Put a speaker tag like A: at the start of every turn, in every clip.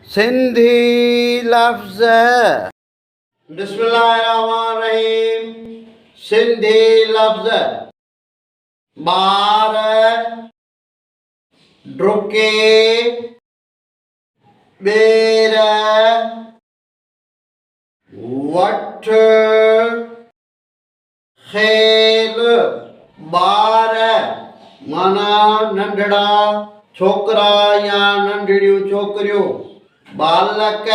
A: सिंधी लफ्ज़। बिस्मिल्लाहिर्रहमानिर्रहीम। सिंधी लफ्ज़। ॿार, डुके, ॿेर, वठ, खेल। ॿार माना नंढड़ा छोकरा या नंढड़ियूं छोकरियूं। बालक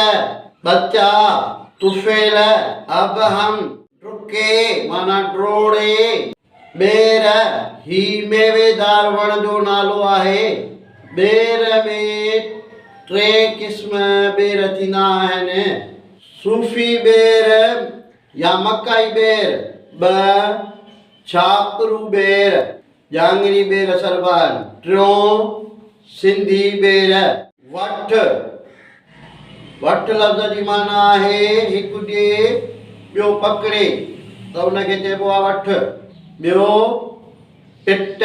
A: बच्चा, तुफेल अबहम। डुके माना ड्रोड़े। ॿेर ही मेवेदार वण जो नालो आहे। ॿेर में 3 क़िस्म ॿेर थींदा आहिनि। सूफ़ी ॿेर या मकाई ॿेर, 2 छापरू ॿेर, जांगरी ॿेर सरबान, 3 सिंधी ॿेर। वठ, वठ लफ़्ज़ जी माना आहे हिकु ॾे ॿियो पकड़े त उनखे चइबो आहे वठ। ॿियो पिट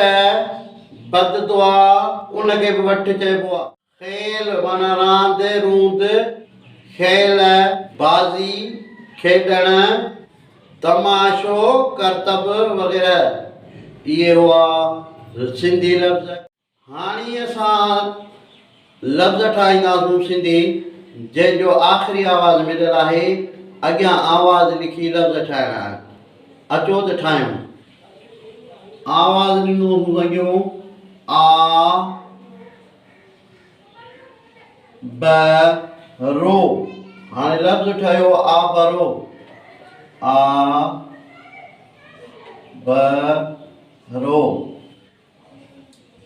A: बददो आहे, उनखे बि वठ चइबो आहे। खेल माना रांदि रूंद, खेल बाज़ी खेॾण, तमाशो करतब वग़ैरह। इहे हुआ सिंधी लफ़्ज़। हाणे असां लफ़्ज़ ठाहींदासीं सिंधी जंहिंजो आख़िरी आवाज़ मिलियल आहे। अॻियां आवाज़ लिखी लफ़्ज़ ठाहिणा आहिनि। अचो त ठाहियूं। आवाज़ ॾींदोसीं अॻियो आ ब रो। हाणे लफ़्ज़ ठहियो आ बरो। आ ब रो।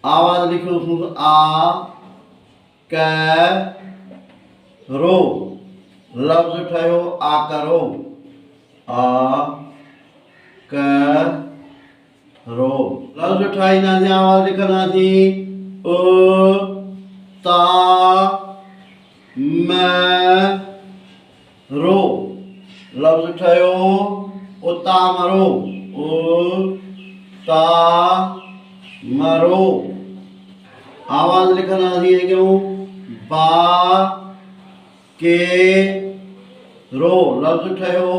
A: आवाज़ लिखोसीं आ क रो। लफ़्ज़ ठहियो आ करो। आ क रो। लफ़्ज़ ठाहींदासीं, आवाज़ लिखंदासीं ता म रो। लफ़्ज़ ठहियो उतामरो। ता मरो। आवाज़ लिखंदासीं अॻियों बा के रो। लफ़्ज़ ठहियो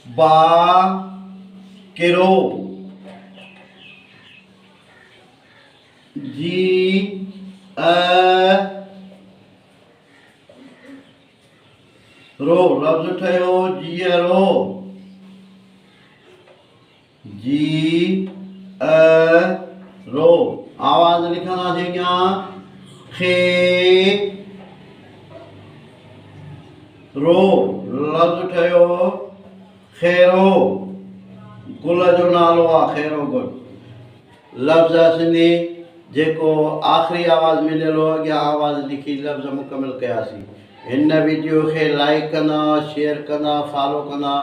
A: बा किरो। जी रो। लफ़्ज़ ठहियो जीअरो। जी रो। आवाज़ लिखंदासीं अॻियां खे रो। लफ़्ज़ ठहियो खेरो। गुल जो नालो आहे खेरो गुल। लफ़्ज़ सिंधी जेको आख़िरी आवाज़ मिलियल हो, अॻियां आवाज़ लिखी लफ़्ज़ मुकमिल कयासीं। हिन वीडियो खे लाइक कंदा, शेयर कंदा, फॉलो कंदा।